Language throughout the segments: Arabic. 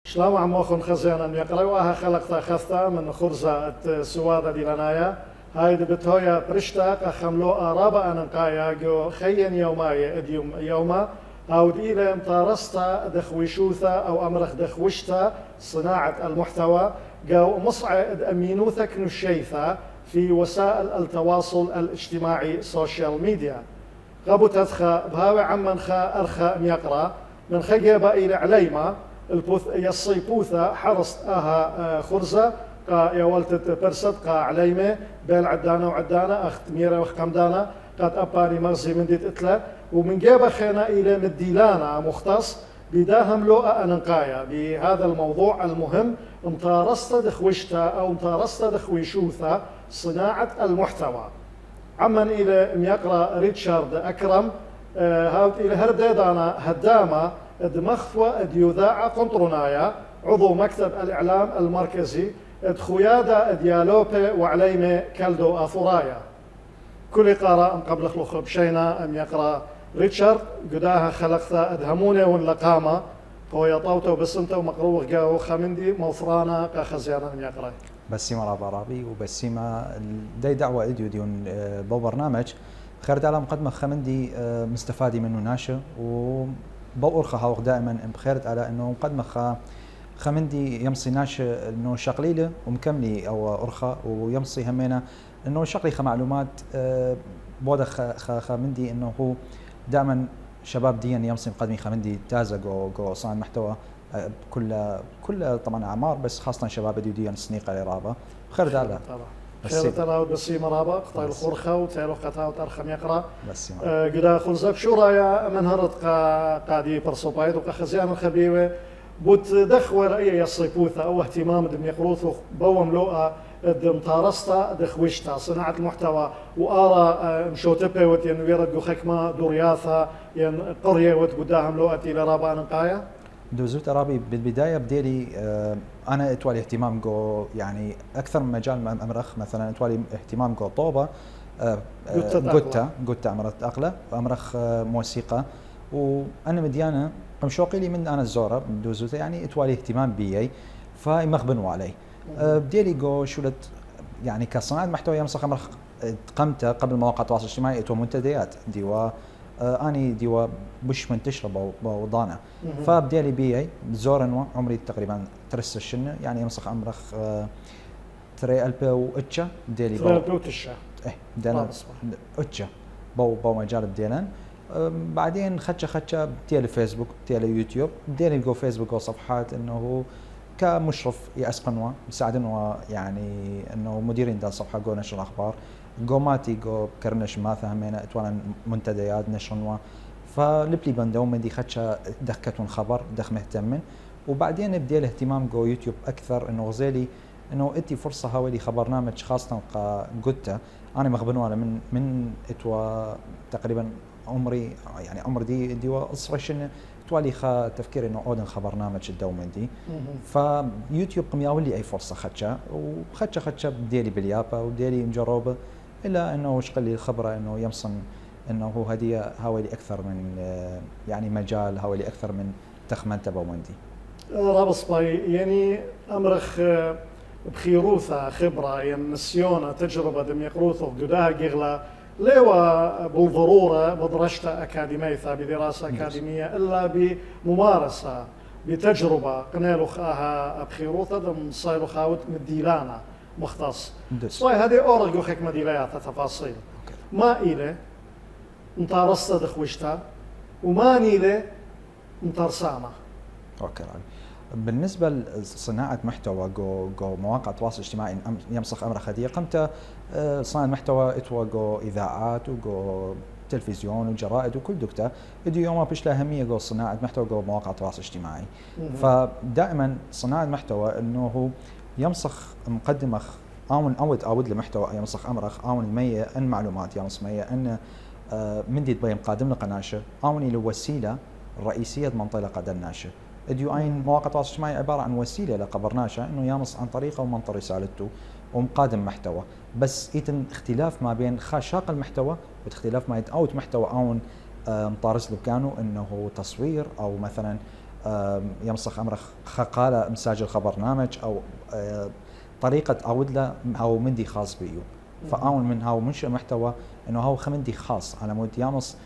شلام عموخن خزينا يقرأوها خلقتا خثتا من خرزة سوادة دي لنايا هاي دبتويا برشتا خملو آرابا أنقايا جو خين يوماي اديوم يوما أو إلى مطارستا دخويشوثا أو أمرخ دخوشتا صناعة المحتوى جو مصعد أمينوثك نشيثا في وسائل التواصل الاجتماعي سوشيال ميديا غابو تدخى بهاوي عمن خا أرخى ميقرأ من خجيبا إلى عليما البوث يصيبوثا حرص أها خرزة قا يولت برسد قا عليمة بين عدانا وعدانا أخت ميرا وخمدانا قد أباني مغزي من ديت إتلا ومن جيبا خينا إلى مديلانا مختص بداهم لؤى أنقايا بهذا الموضوع المهم مطارستا دخوشتا أو مطارستا دخويشوثا صناعة المحتوى عمن إلى ميقرأ ريتشارد أكرم هاوت إلى هرديدانا هداما دمخفوة ديوذاعة قنطرنايا عضو مكتب الإعلام المركزي خيادة ديالوبي وعليمة كالدو أثورايا كل قارة قبل خلق بشينا أم يقرأ ريتشارد قداها خلقتا أدهموني واللقامة قوية طوتو بسنتا ومقروغ قاو خمندي موفرانا قاخزيانا أم يقرأ بسيمة رابي وبسيمة داي دعوة إديو ديون بو برنامج خير على مقدمة خمندي مستفادي منه ناشئ وبأرخها هاوخ دائما بخيرت على انه مقدمة خمندي يمصي ناشئ انه شقليله ومكملي او ارخى ويمصي همينا انه شقلي معلومات بودا خمندي انه هو دائما شباب ديا يمصي مقدمي خمندي تازق جو صانع محتوى كل طبعا اعمار بس خاصة شباب ديا سنيقة رابا خير على خير ترى بسي مرابا قطع الخرخة وتعلو قطع وترخم يقرأ قدا خلصك شو رايا من هرط قادي برصوبايد وقخزيان الخبيوة بوت دخوة رأي يصيبوثا أو اهتمام دم يقروثو بوم لوقا دم طارستا دخوشتا صناعة المحتوى وآرا مشوتبه وتين ويردو خكمة دورياثا ين قرية وتقداهم لوقتي لرابا نقايا دوزوت أرابي بالبداية بديلي أنا اتوالي اهتمام جو يعني أكثر من مجال أمرخ مثلا اتوالي اهتمام جو طوبة قوتا أمرت أقلة أمرخ موسيقى وأنا مديانة قمشوقي لي من أنا الزورة من دوزوت يعني اتوالي اهتمام بيي فمخبنوا علي بديلي جو شولت يعني كصناعة محتوى يمسخ أمرخ قمت قبل مواقع التواصل الاجتماعي اتو منتديات ديوا اني ديوا بش منتشره بوضانه فبديلي بيي زورن عمري تقريبا ترس الشنه يعني يمسخ امرخ تري البي واتشا ديلي بو وتشا دينا اتشا بو مجال بدينا بعدين خدشه ديال فيسبوك ديال يوتيوب ديالي جو فيسبوك وصفحات انه كمشرف يأس قنوة مساعدين يعني انه مديرين دال صفحه جو نشر الاخبار قوماتي جو كرنش ما فهمينا اتوانا منتديات نشرنوا فلبلي بندو من دي خدشة دخكتون خبر دخ مهتمن وبعدين بدي الاهتمام جو يوتيوب اكثر انه غزالي انه اتي فرصه هاولي خبرنامج خاصه قوتا انا مغبنوا على من اتوا تقريبا عمري يعني عمر دي اصفرشن توالي خا تفكير انه اودن خبرنامج الدومن دي فيوتيوب قم ياولي اي فرصه خدشه بديلي باليابا وديلي مجربه الا انه شقل لي الخبره انه يمصن انه هو هديه هاولي اكثر من يعني مجال هاولي اكثر من تخمن تبع وندي رابص باي يعني امرخ بخيروثا خبره يعني نسيونه تجربه دم يقروثو قداها قغلا ليوا بالضروره بدرجه اكاديميه بدراسه اكاديميه الا بممارسه بتجربه قنالو خاها بخيروثا دم صايلو خاوت مديلانا مختص صاي هذه اورغو خك مديلات تفاصيل ما إلى مطارسة دخوشتا وما نيلة مطرسانة. اوكي بالنسبة لصناعة محتوى جو مواقع التواصل الاجتماعي يمسخ أمر خدية قمت صناعة محتوى اتوا جو إذاعات وجو تلفزيون وجرائد وكل دكتور ادي يوم بيش له أهمية جو صناعة محتوى جو مواقع التواصل الاجتماعي فدائما صناعة محتوى انه هو يمسخ مقدمة أود لمحتوى يمسخ أمرخ أون المية أن معلومات يمسخ مية أن من دي تبين قادم لقناشة أوني لوسيلة رئيسية منطقة الناشة اديو أين مواقع التواصل الاجتماعي عبارة عن وسيلة لقبرناشة إنه يمس عن طريقة ومنطق رسالته ومقادم محتوى بس إيتن اختلاف ما بين خاشاق المحتوى واختلاف ما يتأوت محتوى أون مطارس له كانوا إنه تصوير أو مثلا يمسخ أمرخ قال مساجل خبرنامج أو طريقة أودلة أو مندي خاص بيو فأول من هاو منشئ محتوى إنه هاو خمندي خاص على مود يامص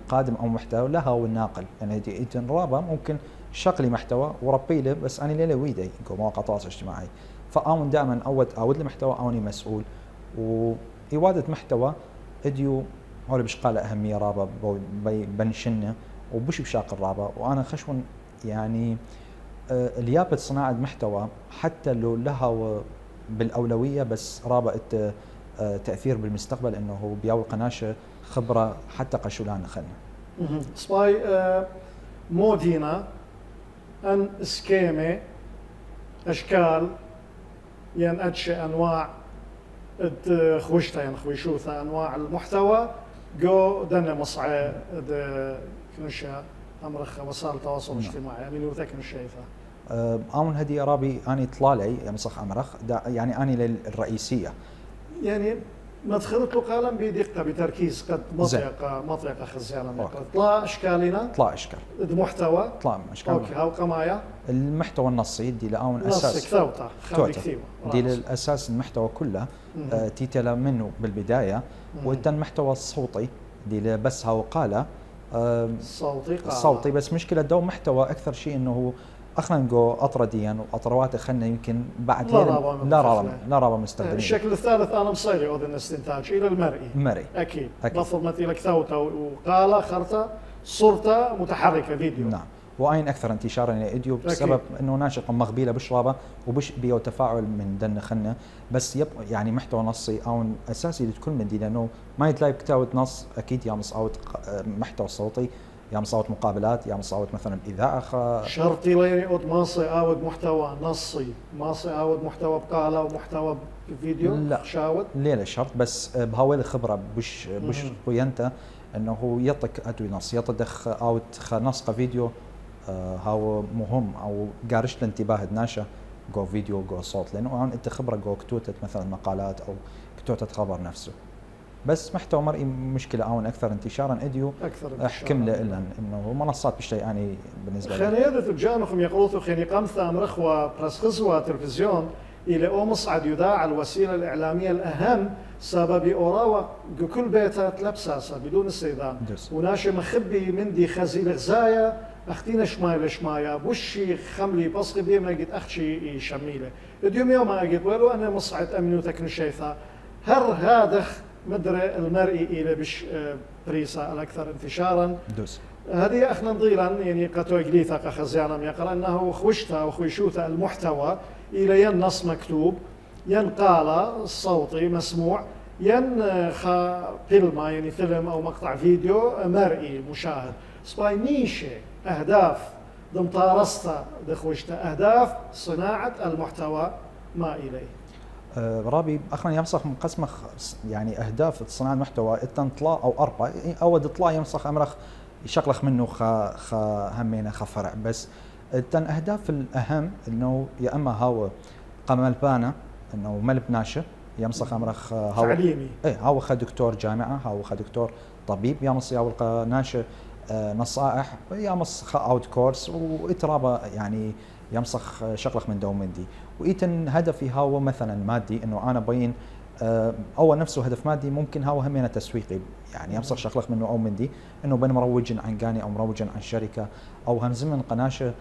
قادم أو محتوى لا هاو الناقل يعني إيتن رابا ممكن شغلي محتوى وربي له بس أنا ليلة ويدي مواقع التواصل الاجتماعي فأون دائما أود لي محتوى أوني مسؤول وإوادة محتوى إديو هو اللي بشقاله أهمية رابا بنشنه وبش بشاق الرابا وأنا خشون يعني اليابة صناعة محتوى حتى لو لها بالأولوية بس رابا تأثير بالمستقبل إنه هو بياول قناشة خبرة حتى قشولان خلنا. سباي مودينا أن سكيمة أشكال ين أدشي أنواع خوشتا ين خويشوثا أنواع المحتوى جو دنا مصعي كنشا أمرخ وسائل التواصل الاجتماعي من وثاك الشايفة آمن هدي رابي أني طلالي يمسخ أمرخ يعني أني للرئيسية يعني ما دخلت له قالم بدقة بتركيز قد مطيقة خزيانة طلع أشكالنا طلع أشكال محتوى طلع أشكال أوكي هاو قمايا المحتوى النصي دي لأون أساس نصي كثوتا دي للأساس المحتوى كله تيتلا منه بالبداية وإنتن المحتوى الصوتي دي بس هاو قاله صوتي بس مشكلة دو محتوى أكثر شيء إنه اخنا نقول اطرديا واطروات خلنا يمكن بعد لا رابا مستخدمين. الشكل الثالث انا مصيري اذن استنتاج الى المرئي اكيد بفضل مثل كثوته وقاله خرطه صورته متحركه فيديو نعم واين اكثر انتشارا للفيديو بسبب انه ناشط مغبيله بشرابه وبش بيو تفاعل من دن خلنا بس يعني محتوى نصي او اساسي لكل من دي لانه ما يتلاقي كتاوه نص اكيد يا مصاوت محتوى صوتي يا مصاوت مقابلات يا مصاوت مثلا اذاعه شرطي ليني اود ماصي اود محتوى نصي ماصي اود محتوى بقاله ومحتوى فيديو لا شاود ليه شرط بس بهاول الخبره بش وينت انه هو يطق ادوي نص يطدخ او نص فيديو هاو مهم او قارش الانتباه ناشا جو فيديو جو صوت لانه انت خبره جو كتوته مثلا مقالات او كتوته خبر نفسه بس محتوى مرئي مشكله او اكثر انتشارا اديو احكم له الا انه منصات بشيء يعني بالنسبه لي خلينا تبجانكم يقولوا خليني قمثا مرخوه برسخزوا تلفزيون الى او مصعد يذاع الوسيله الاعلاميه الاهم سبب اوراوا كل بيتات لبساسه بدون استئذان وناشي مخبي مندي خزي غزايا اختينا شمايا بوشي خملي بصغي بيما قد اختشي شميله اليوم يوم قد ولو انا مصعد امنو تكن شيثا هذا مدري المرئي الى بش بريسا الاكثر انتشارا هذه اخنا نضيلا يعني قطو جليثا خزيانا يقال انه خوشتا وخويشوتا المحتوى الى ين نص مكتوب ين قال صوتي مسموع ين فيلم يعني فيلم او مقطع فيديو مرئي مشاهد سباي نيشه اهداف دمطارستا دخوشتا اهداف صناعه المحتوى ما اليه رابي اخنا يمسخ مقسمه يعني اهداف صناعه المحتوى التنطلاء او اربع اود اطلاع يمسخ امرخ يشغلخ منه همينه خفرع بس التن اهداف الاهم انه يا اما هو قمل بانا انه ملب ناشئ يمسخ امرخ هو تعليمي هو دكتور جامعه هو دكتور طبيب يمس يا ناشئ نصائح يمس اوت كورس واترابه يعني يمسخ شغلخ من دوم مندي وإيتن هدفي هو مثلا مادي انه انا بين اول نفسه هدف مادي ممكن هو همينه تسويقي يعني يمسخ شغلخ منه او مندي انه بين مروج عن قاني او مروج عن شركه او همزم من قناشه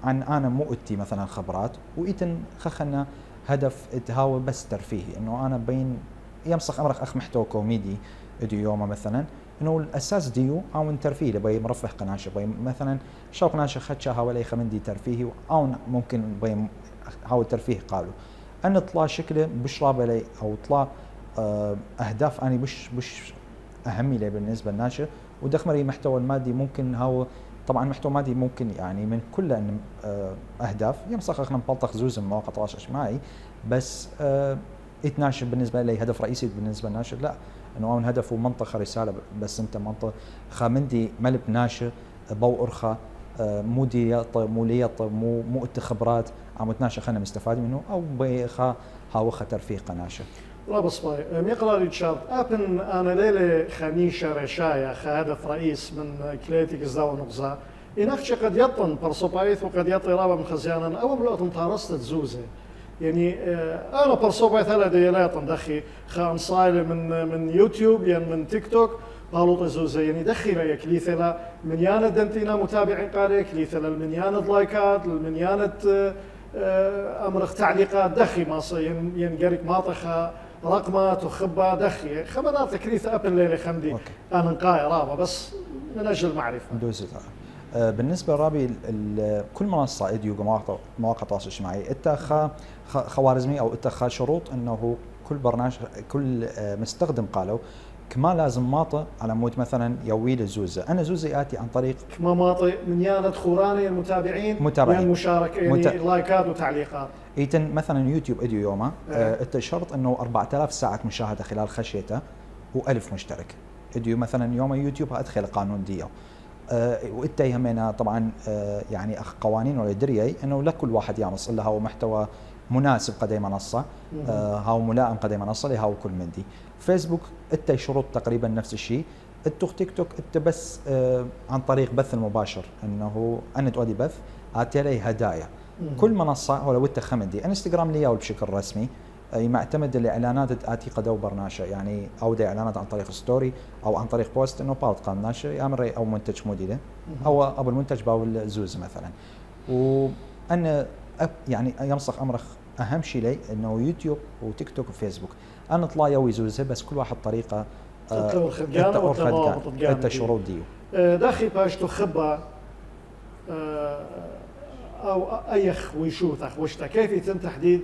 عن انا مو اتي مثلا خبرات وإيتن خخنا هدف اتهاوي بس ترفيهي انه انا بين يمسخ امرخ اخ محتوى كوميدي اديو يومه مثلا انه الاساس ديو او ترفيه بي مرفه قناشه بي مثلا شو قناشه خدشه حوالي خمندي ترفيهي او ممكن بي هاو الترفيه قالوا ان طلع شكله بشراب لي او طلع اهداف اني بش اهمي لي بالنسبه للناشئ ودخمري محتوى المادي ممكن هاو طبعا محتوى مادي ممكن يعني من كل ان اهداف يمسخ اخنا مبلطخ زوز من مواقع التواصل الاجتماعي بس يتناشئ بالنسبه لي هدف رئيسي بالنسبه للناشئ لا انه هون هدفه منطقه رساله بس انت منطقه خامندي ملب ناشئ بو ارخى مو ديط مو ليط مو خبرات عم تناشئ خلينا مستفاد منه او بيخا هاوخه ترفيه قناشه لا بصباي ميقرا ريتشارد ابن انا ليله خميشه رشايا هدف رئيس من كليتي قزاو نغزا ينخش قد يطن برصوبايث وقد يطي رابا من خزيانا أو ملوت مطارسة زوزة يعني أنا برصوبايث هلا ديالاتن دخي خان صايل من يوتيوب يعني من تيك توك قالوا زوزة يعني دخي لا كليثلا من يانا دنتينا متابعين قارئ كليثلا من يانا لايكات من يانا أمرخ تعليقات دخي ما ينقرك ماطخة رقمات وخبة دخي خبرات كريث أبل ليلة خمدي أنا نقاي رابا بس من أجل المعرفة. بالنسبة لرابي كل منصة إديو مواقع التواصل الاجتماعي اتخا خوارزمي أو اتخا شروط إنه كل برنامج كل مستخدم قالوا كما لازم ماطئ على مود مثلا يويل الزوزة أنا زوزة آتي عن طريق كما ماطئ من يانة خوراني المتابعين يعني المشاركة يعني لايكات وتعليقات إيتن مثلا يوتيوب إديو يوما الشرط إنه 4000 ساعة مشاهدة خلال خشيته و1000 مشترك إديو مثلا يوم يوتيوب أدخل قانون ديو وإنت يهمنا طبعا يعني قوانين ولا دريي إنه لكل واحد يامص إلا هو محتوى مناسب قد منصة هاو ملائم قد منصة لهاو كل من دي فيسبوك إنت شروط تقريبا نفس الشيء تيك توك إنت بس عن طريق بث المباشر إنه أنا تؤدي بث آتي لي هدايا كل منصة ولو إنت خمدي انستغرام لياو بشكل رسمي معتمد الاعلانات اتي قدو برناشة يعني او دي اعلانات عن طريق ستوري او عن طريق بوست انه بالت قامناشة يامر او منتج موديله او ابو المنتج باو الزوز مثلا وان يعني يمسخ امرخ اهم شيء لي انه يوتيوب وتيك توك وفيسبوك انا طلع يوي زوزه بس كل واحد طريقه انت شروط ديو داخل باش تخبى او ايخ ويشوث وشتا كيف يتم تحديد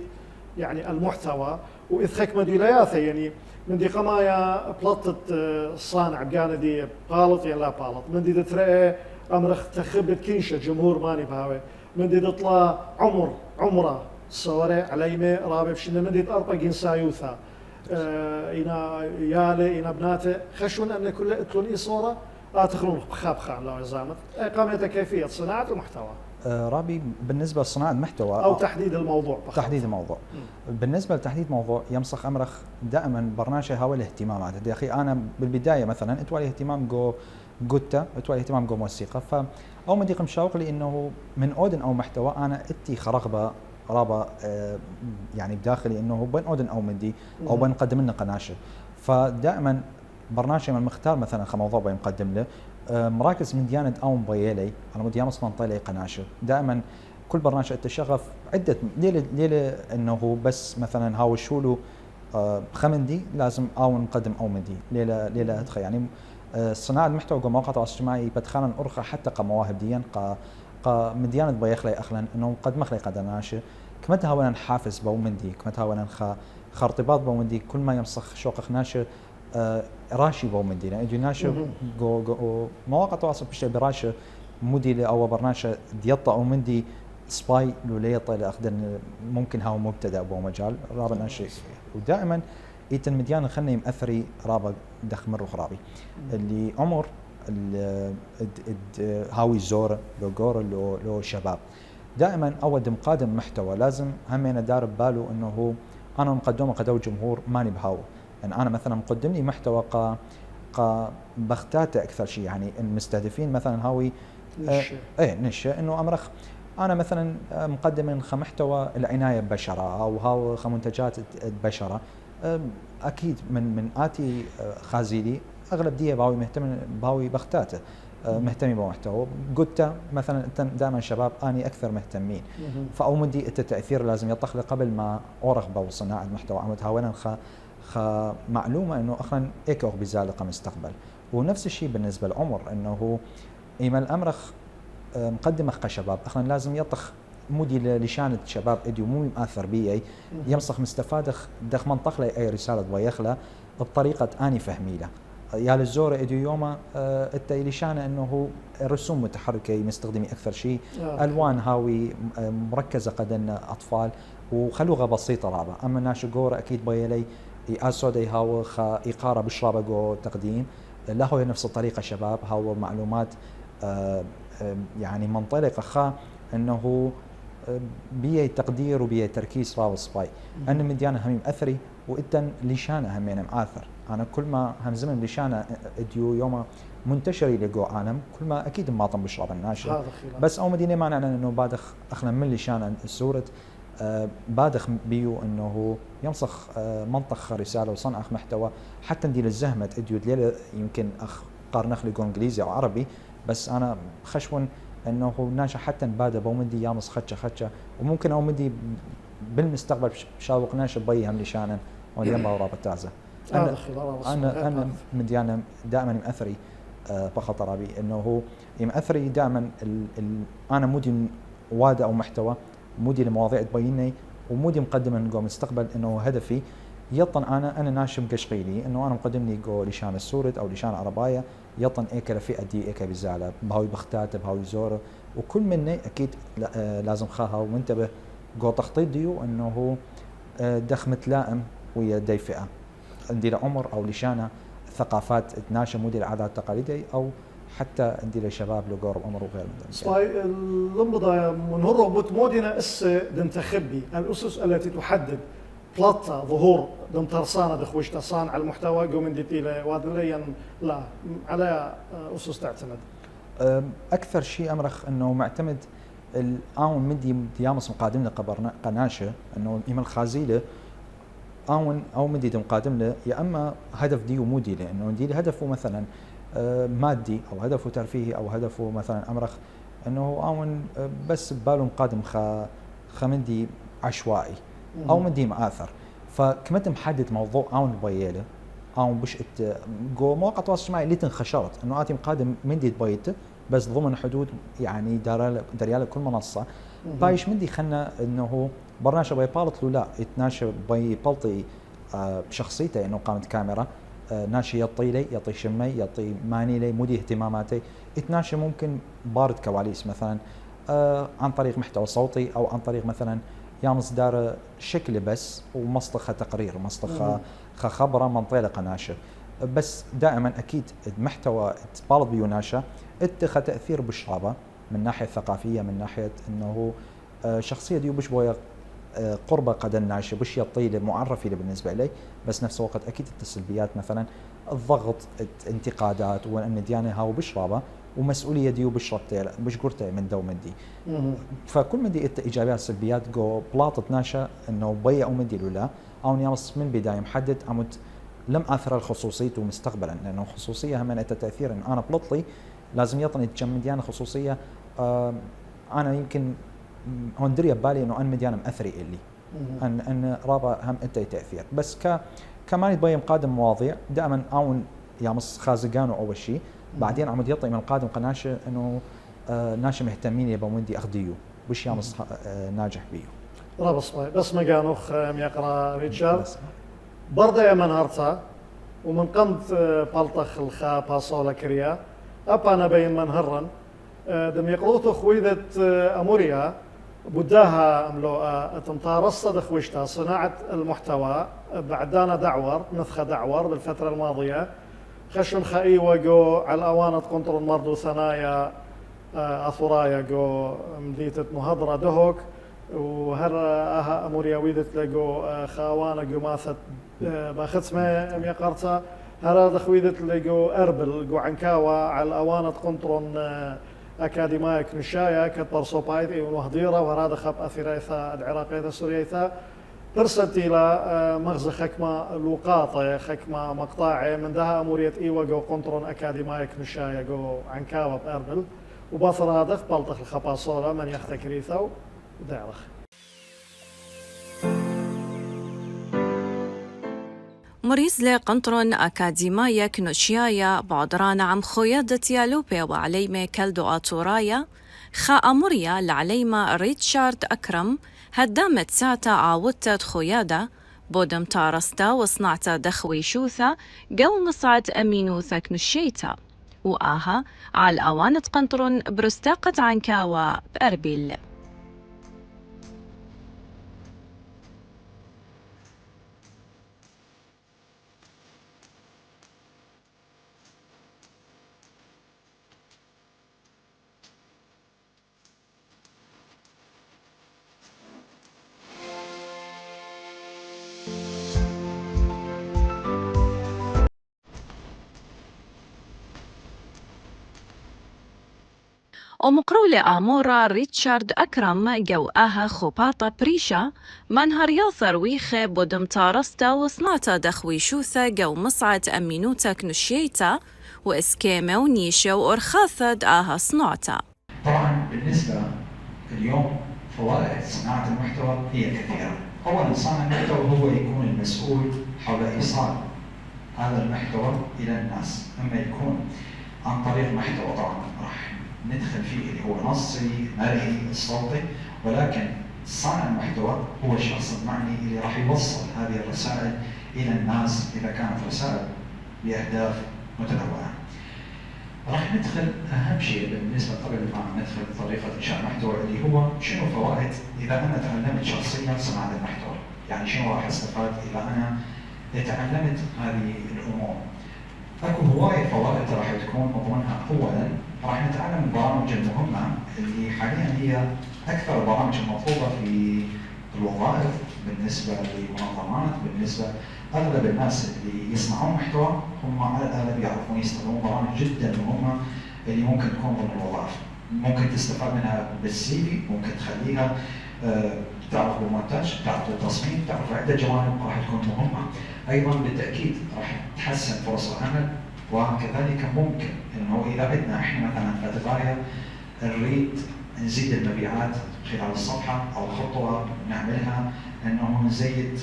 يعني المحتوى وإذ مديولياثه يعني من دي قمايا بلطت الصانع بقانا دي بالط يا لا بالط من دي ترى أمرخ تخبت كينشة جمهور ماني بهاوي من دي تطلع عمره صورة عليمة رابع بشنا من دي تأربع جنسا يوثا إنا يالي إنا بناته خشون أن كل اتلوني صورة تخلون بخاب خان لو زامت قامت كيفية صناعة المحتوى رابي بالنسبة لصناعة المحتوى أو تحديد الموضوع تحديد الموضوع بالنسبة لتحديد موضوع يمسخ أمرخ دائما برنامج هو الاهتمامات يا أخي أنا بالبداية مثلا اتوالي اهتمام جوتا اتوالي اهتمام موسيقى فأو ما ديق مشاوق لي إنه من أودن أو محتوى أنا اتي خرغبة رابا يعني بداخلي إنه بين أودن أو مندي أو بين قدم لنا قناشة فدائما برنامج من مختار مثلا خموضوع بين مقدم له مراكز من ديانة أو مبيلي على مود يامس منطلي قناشة دائما كل برنامج التشغف عدة ليلة إنه بس مثلا هاو شولو خمندي لازم أو نقدم أو مندي ليلة أدخل يعني صناعة المحتوى ومواقع التواصل الاجتماعي بدخلنا أرخى حتى كمواهب ديان من ديانة بيخلي أخلا إنه قد مخلي قدناشة كمتها وين حافز بو مندي كمتها وين خارطباط بو مندي كل ما يمسخ شوق خناشة راشي بو مدينة يعني جناشة جو مواقع التواصل بشيء براشة موديل أو برنامج ديطة أو مندي سباي لوليطة لأخدن ممكن هاو مبتدأ بو مجال رابع شيء ودائما يتن مديان خلني مأثري رابع دخ مرة خرابي اللي عمر هاوي زور لو جور لو شباب دائما أود مقادم محتوى لازم همين دار بباله إنه أنا مقدمه قدو جمهور ماني بهاو يعني أنا مثلا مقدم لي محتوى بختاته أكثر شيء يعني المستهدفين مثلا هاوي نشة إنه أمرخ أنا مثلا مقدم من محتوى العناية ببشرة أو هاو منتجات البشرة أكيد من آتي خازيلي أغلب دي باوي مهتم باوي بختاته مهتمي بمحتوى قلت مثلا انت دائما شباب اني اكثر مهتمين فاو مدي التاثير لازم يطخ قبل ما اورغب وصناعه المحتوى عمود هاونا معلومه انه اخرا ايكو بزالقه مستقبل ونفس الشيء بالنسبه للعمر انه ايما الامرخ مقدم اخ شباب اخرا لازم يطخ مودي لشانة شباب اديو مو مؤثر بي يمسخ مستفاد دخ منطق لي اي رساله بيخله بطريقه اني فهمي له يا للزورة اديو يوما التايليشانة انه رسوم متحركة مستخدمي اكثر شيء الوان هاوي مركزة قدن اطفال وخلوغة بسيطة رابع اما ناشو جورة اكيد بيلي اسودي هاو اقارة بشرابة جو تقديم له نفس الطريقة شباب هاو معلومات يعني منطلقة خا انه بيه تقدير وبيه تركيز راو سباي ان مديانا هميم اثري وإتن ليشانة همين معاثر. أنا كل ما هم زمن ليشانة اديو يوم منتشر يلقوا عالم كل ما أكيد ما طن بشرب الناشر. بس أو مدينة معنى أنه بادخ أخنا من ليشانة السورة بادخ بيو أنه ينصخ منطق رسالة وصنع محتوى حتى ندير الزهمة اديو دليل يمكن قارنخ لقوا إنجليزي أو عربي. بس أنا خشون أنه ناشا حتى بادة بومدي يامس خدشة وممكن أو مدي بالمستقبل شاوق ناشا بيهم ليشانا وليما ورابط تازة. أنا مديانا دائما مأثري بخطر أبي أنه مأثري دائما أنا مودي وادة أو محتوى مودي لمواضيع تبيني ومودي مقدم نقول مستقبل أنه هدفي يطن أنا ناشم قشقيلي أنه أنا مقدمني جو لشان السورد أو لشان عرباية يطن إيكا لفئة دي إيكا بزعلة بهاوي بختات بهاوي زورة وكل مني أكيد لازم خاها ومنتبه جو تخطيط ديو أنه دخ متلائم ويا دي فئة عندي عمر أو لشانة ثقافات تناشم مودي العادات التقاليدية أو حتى عندي لشباب لقرب عمر وغير من ذلك. صاي اللمبضة منهر بتمودنا دنتخبي الأسس التي تحدد ثلاثة ظهور دم ترسانة دخوش تصان على المحتوى قوم ديتيله وادليا لا على أسس تعتمد. أكثر شيء أمرخ أنه معتمد الآون مدي ديامس مقادم له قناشة أنه إيمان خازيله آون أو مدي مقادم له يا أما هدف ديو مودي له أنه دي هدفه مثلا مادي أو هدفه ترفيهي أو هدفه مثلا أمرخ أنه آون بس بباله مقادم خمندي عشوائي أو مدي مآثر. فكمت محدد موضوع آون بياله أو بش جو مواقع التواصل الاجتماعي اللي تنخشرت إنه آتي مقادم مندي بيته بس ضمن حدود يعني دريال كل منصة بايش مندي خلنا إنه برنامج بيبالط له لا يتناشى بيبلطي بشخصيته إنه قامت كاميرا ناشي يطي لي يطي شمي يطي ماني لي مودي اهتماماتي يتناشى ممكن بارد كواليس مثلا عن طريق محتوى صوتي أو عن طريق مثلا يا مصدر شكل بس ومصطخة تقرير مصطخة خبرة منطقة ناشر. بس دائما أكيد المحتوى تبالط بيوناشا اتخذ تأثير بالشرابة من ناحية ثقافية من ناحية أنه شخصية ديو بش بويا قربة قد الناشر بش يطيل معرفي بالنسبة لي. بس نفس الوقت أكيد السلبيات مثلا الضغط انتقادات وأن ديانة هاو بشرابة ومسؤولية ديو بشربتي بش قرتي من دو مدي. فكل مدي إيجابيات سلبيات جو بلاطت ناشا إنه بيا أو مدي لولا أو نيامس من بداية محدد عمد لم أثر الخصوصية مستقبلا لأنه خصوصية هم أنت تأثير إن أنا بلطلي لازم يطني تجمد ديانة خصوصية. أنا يمكن هون دري ببالي إنه أنا مديانة مأثري إلي أن رابع هم أنت تأثير. بس كمان يبين مقادم مواضيع دائما أون يامس خازقانو أول شيء بعدين عمود يطي من القادم قناشة إنه ناشا مهتمين يبغى مندي أخديو وش يامس ناجح بيو. رابص بس ما قانوخ يقرأ ريتشارد برضه يا من هرتا ومن قمت بلطخ الخا باصولا كريا أبانا بين من هرن دم يقروتو خويدة أموريا بداها أملوء تمطارصة خوشتا صناعة المحتوى بعدانا دعور نفخ دعور بالفترة الماضية خشن خائي وجو على الأوانة قنطر المرضو ثنايا أثرايا جو مديتة مهضرة دهوك وهر أها أموريا ويدت لجو خاوانا جو ماثت باختمة ميقرتا هر دخويدت لجو أربل جو عنكاوا على الأوانة قنطر أكاديمية كنشايا كتبر صوبايتي ومهديرة وهذا خب أثيريثا العراقية السورية برسلت إلى مغزى خكمة لوقاطة خكمة مقطعة من دها أمورية إيوة جو قنطرون أكاديمية كنشايا جو عنكاوة بأربل وباثر هذا في بلطخ الخباصورة من يختكريثو ودعرخ مريز لقنطرون أكاديمية كنوشيايا بعدران عم خويادة يالوبي وعليمة كالدو آتورايا خا أموريا لعليمة ريتشارد أكرم هدامت ساعتا عاودت خويادة بودم تارستا وصنعتا دخوي شوثا جو مصعد أمينوثا كنشيتا وآها على أوانة قنطرون برستاقة عنكاوا بأربيل. ومقرولة آمورا ريتشارد أكرم جو آها خوباطة بريشا منهر ياثر ويخة بودم تارستا وصناتا دخوي شوثة جو مصعد أمينوتا كنشيتا وإسكيمة ونيشة وأرخاثة آها صناتا. طبعا بالنسبة اليوم فوائد صناعة المحتوى هي كثيرة. أولا صانع المحتوى هو يكون المسؤول حول إيصال هذا المحتوى إلى الناس، أما يكون عن طريق محتوى طبعا راح ندخل فيه اللي هو نصي مرئي صوتي، ولكن صانع المحتوى هو الشخص المعني اللي راح يوصل هذه الرسائل إلى الناس إذا كانت رسائل بأهداف متنوعة. راح ندخل أهم شيء بالنسبة قبل ما ندخل طريقة إنشاء المحتوى اللي هو شنو فوائد إذا أنا تعلمت شخصيا صناعة المحتوى، يعني شنو راح أستفاد إذا أنا تعلمت هذه الأمور. اكو هواية فوائد راح تكون مضمونها. اولا راح نتعلم البرامج المهمة اللي حاليا هي اكثر البرامج المطلوبة في الوظائف بالنسبة للمنظمات، بالنسبة اغلب الناس اللي يصنعون محتوى هم على الاغلب يعرفون يستخدمون برامج جدا مهمة اللي ممكن تكون ضمن الوظائف، ممكن تستفاد منها بالسي في، ممكن تخليها تعرف بالمونتاج، تعرف بالتصميم، تعرف عدة جوانب راح تكون مهمة. ايضا بالتاكيد راح تحسن فرص العمل، وكذلك ممكن انه اذا بدنا احنا مثلا كاتبايا نريد نزيد المبيعات خلال الصفحه او خطوه نعملها انه نزيد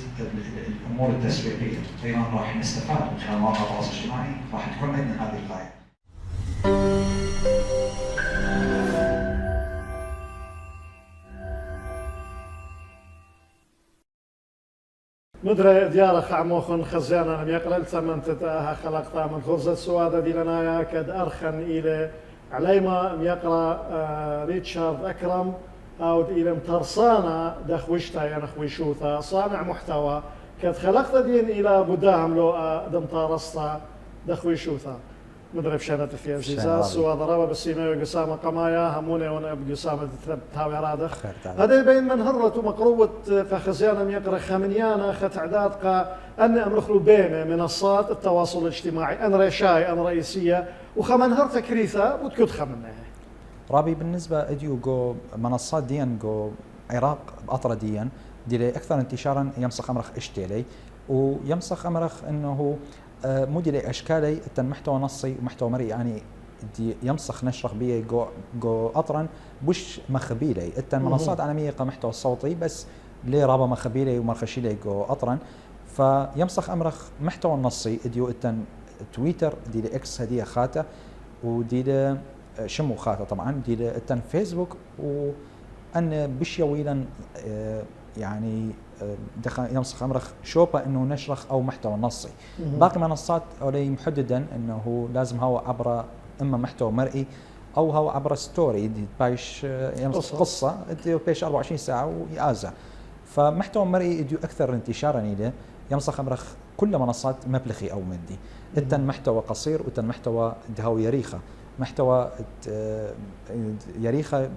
الامور التسويقيه، ايضا راح نستفاد من خلال مواقع التواصل الاجتماعي، راح تكون عندنا هذه الغايه. مدري ديارة عموخن خزانا لم يقلل ثمنتها خلقتها من خرزة سوادة دي لنايا كد أرخن إلى عليما يقرأ ريتشارد أكرم أو إلى مترسانا دخوشتا ينخويشوثا صانع محتوى كد خلقت دين إلى بداهم لو دمتارستا دخويشوثا مدري بشانة في عزيزة سوى ضربة بسيمة وقسامة قمايا همونة وانا بقسامة تهاوي رادخ هذا يبين من هرة مقروبة خزيانا يقرأ خمنيانا تعداد أن أمرخلو بين منصات التواصل الاجتماعي أن رشاي أن رئيسية وخمن هرة كريثة وتكد خمنها رابي بالنسبة اديو جو منصات ديان جو عراق بأطرة ديان دي أكثر انتشارا يمسخ أمرخ اشتيلي ويمسخ أمرخ أنه موديلي اشكالي التن محتوى نصي ومحتوى مرئي، يعني دي يمسخ نشرح بيه جو اطرا بوش مخبيلي التن منصات عالميه كمحتوى صوتي بس لي رابا مخبيلي ومرخشيلي جو اطرا، فيمسخ امرخ محتوى النصي اديو التن تويتر دي اكس هديه خاته ودي شمو خاته طبعا دي التن فيسبوك وان بش يويلا يعني يمسخ امرخ شوبا انه نشرخ او محتوى نصي. باقي منصات اولي محددا انه لازم هو عبر اما محتوى مرئي او هو عبر ستوري بايش يمسخ قصه اديو بيش 24 ساعه ويازا. فمحتوى مرئي اديو اكثر انتشارا له يمسخ امرخ كل منصات مبلغي او مدي. التن محتوى قصير وتن محتوى دهو يريخه محتوى يريخه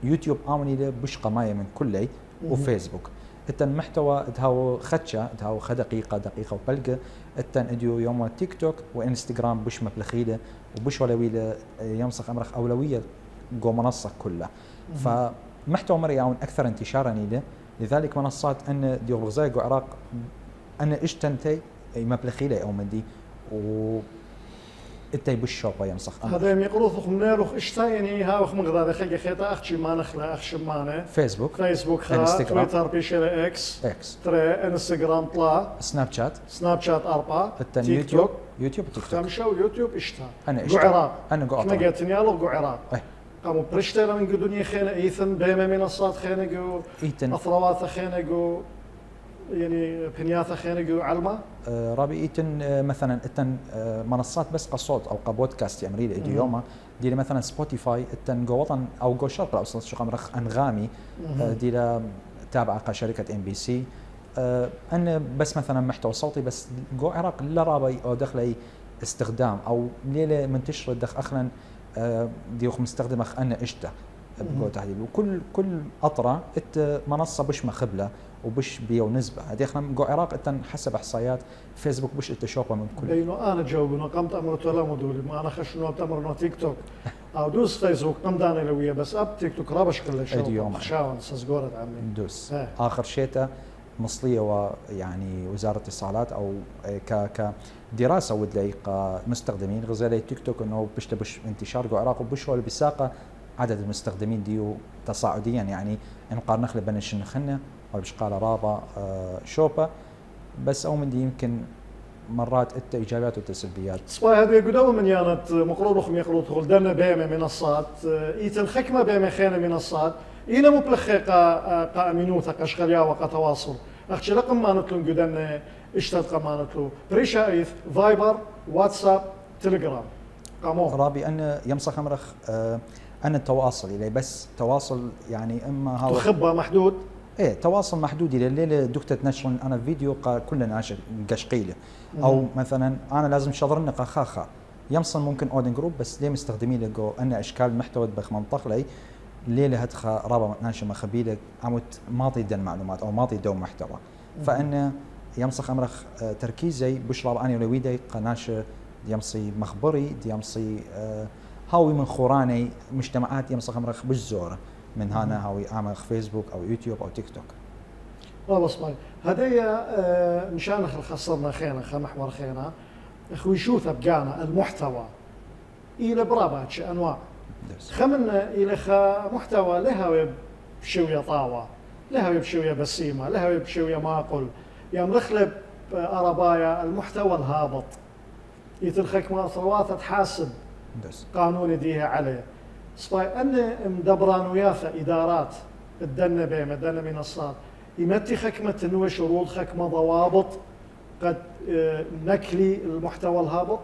يوتيوب امني له بش قمايه من كلي وفيسبوك. التن محتوى دهو خدشة دهو دقيقة وبلقة التن اديو يوم تيك توك وانستغرام بش مبلخيلة وبش ولويلة يمسخ امرخ اولوية جو منصة كلها. فمحتوى مرئي او اكثر انتشارا له، لذلك منصات ان ديو غزاي جو عراق ان اشتنتي مبلخيلة او مدي و التي بالشوبة يمسخ هذا يقولوا منالوخ اشتايني هاوخ مغدا خلي خيطة اخشي ما نخلا اخشي مانه فيسبوك خلا تويتر بيشيل اكس ترى انستغرام طلع سناب شات 4 التن تيك توك يوتيوب تيك توك خمسة ويوتيوب اشتا انا جو عراق انا جو ما قلت نيالو جو عراق قاموا برشتيلا من قدوني خينا ايثن بيما منصات خينا جو اثروات خينا جو يعني بنياثة خينا جو علمة رابي ايتن مثلا التن منصات بس قصوت او كبودكاست يعملي لي يوما دي مثلا سبوتيفاي التن جو وطن او جو شرق الاوسط شو قمرخ انغامي دي تابعه كشركه ام بي سي ان بس مثلا محتوى صوتي بس جو عراق لا رابي او دخلي استخدام او ليله منتشر دخ اخلا ديوخ مستخدم انا اشته بقول تحديد وكل اطرة منصه بش مخبله وبش بيو نسبه هذه احنا جو عراق انت حسب احصائيات فيسبوك بش تشوفها من كل بينو انا جاوب انه قمت امر ولا مدولي ما انا خشنو تمر نو تيك توك او دوس فيسبوك قمدان لويه بس اب تيك توك رابش كل شيء يوم. خشاون سزغورت عمي ندوس إيه. اخر شيء مصليه ويعني وزاره الاتصالات او كدراسه ودلي مستخدمين غزالي تيك توك انه بش انتشار العراق وبشو بساقه عدد المستخدمين ديو تصاعديا يعني ان قارن نخلي بين الشنخنه او بشقاله رابا شوبا بس او من دي يمكن مرات انت ايجابيات وسلبيات. صباح هذه قدوة من يانت مقرورخم يقرو تقول دنا بيمة منصات ايتن خكمة بيمة خينة منصات إينا مبلخي قا أمينوتا قشقليا وقا تواصل أخش رقم ما نطلو قدن اشتد ما نطلو بريشا إيث فايبر واتساب تليجرام قامون رابي أن يمسخ أمرخ أن التواصل إلي بس تواصل يعني إما هاو تخبى محدود إيه تواصل محدود إلى الليلة دكتور نشر أنا فيديو كلنا ناشر قشقيلة أو مثلا أنا لازم شضرنا قاخا يمصن ممكن أودن جروب بس ليه مستخدمين لقو أن أشكال محتوى بخ منطق لي ليلة هدخل رابع ناشر مخبيلة عمود ماضي دن معلومات أو ماضي دوم محتوى فأن يمسخ أمرخ تركيزي بشرب أني ولويدي قناشة يمصي مخبري يمصي هاوي من خوراني مجتمعات يمسخ أمرخ بالزورة من هنا هاوي أعمل فيسبوك أو يوتيوب أو تيك توك. والله صباي هدية مشان خسرنا خينا محور خينا اخوي شو تبقانا المحتوى إلى براباتش أنواع خمنا إلى محتوى لها بشوية طاوة لها بشوية بسيمة لها بشوية ماقل يا مرخلب أربايا المحتوى الهابط يترخك ما ثروات تحاسب قانون ديها عليه صباي أن مدبران وياثا إدارات الدنة بيمة الدنة منصات يمتي خكمة إنه شروط خكمة ضوابط قد نكلي المحتوى الهابط.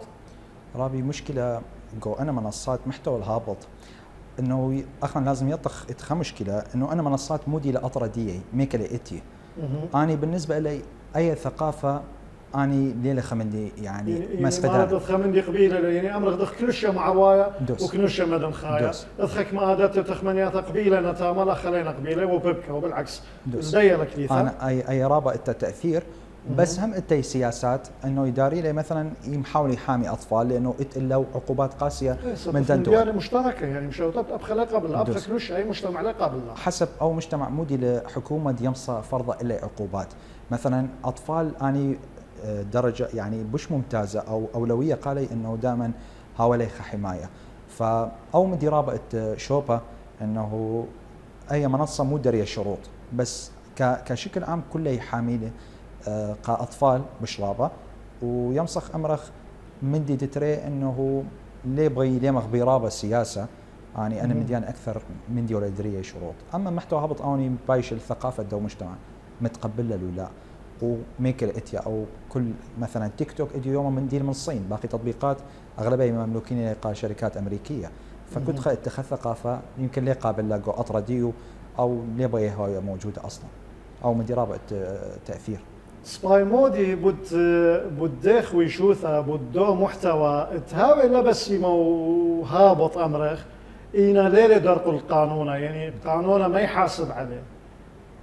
رابي مشكلة جو أنا منصات محتوى الهابط إنه أخنا لازم يطخ مشكلة إنه أنا منصات مودي لأطردية ميكلي إتي أنا بالنسبة لي أي ثقافة أني ليلة خمندي يعني ما خمندي قبيلة يعني أمر دخ كلشة مع رواية وكلشة مدن خايا أدخك ما أدت تخمنيات قبيلة نتاملا خلينا قبيلة وببكة وبالعكس زيلك ليثا أنا أي رابع التأثير بس هم التي سياسات انه يداري لي مثلا يحاول يحامي اطفال لانه اتقلوا عقوبات قاسيه من دندو يعني مشتركه يعني مش ابخل قبل ابخل كلش اي مجتمع لا قبل حسب او مجتمع مودي لحكومه يمصى فرض الا عقوبات مثلا اطفال اني درجه يعني مش ممتازه او اولويه قالي انه دائما هاوليخ حمايه فاو مدي رابطه شوبا انه اي منصه مو دريه شروط بس كشكل عام كله يحامي كأطفال بشرابة ويمسخ أمرخ من دي تتري إنه ليه بغي ليه مخبي رابة سياسة يعني أنا مديان أكثر من دي ولا دريه شروط أما محتوى هبط أوني بايش الثقافة دو مجتمع متقبلة له لا وميكل إتيا أو كل مثلا تيك توك إديو يوم من دي من الصين باقي تطبيقات أغلبها مملوكين لقى شركات أمريكية فكنت اتخذ ثقافة يمكن ليه قابل لاقو أطرديو أو ليه بغي هاي موجودة أصلا أو من دي رابط تأثير سباي مودي بدخ ويشوثا بدو محتوى تهاوي لبس مو هابط امرخ اينا ليله درق القانون يعني قانونه ما يحاسب عليه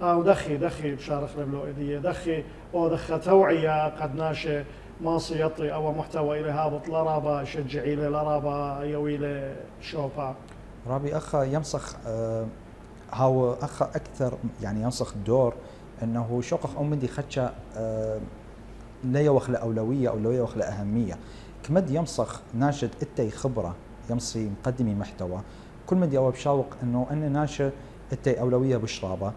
او دخي بشارخ لبلوئديه دخي او دخ توعيه قد ناشي ماصي يطري او محتوى الى هابط لا رابا شجعي له لا رابا يوي له شوفا رابي اخ يمسخ هاو اخ اكثر يعني يمسخ دور انه شقق مندي خدشه لا يوخل اولويه او لا يوخل اهميه كمد يمسخ ناشد اتي خبره يمصي مقدمي محتوى كل مدي او بشاوق انه انا ناشد اتي اولويه بشرابه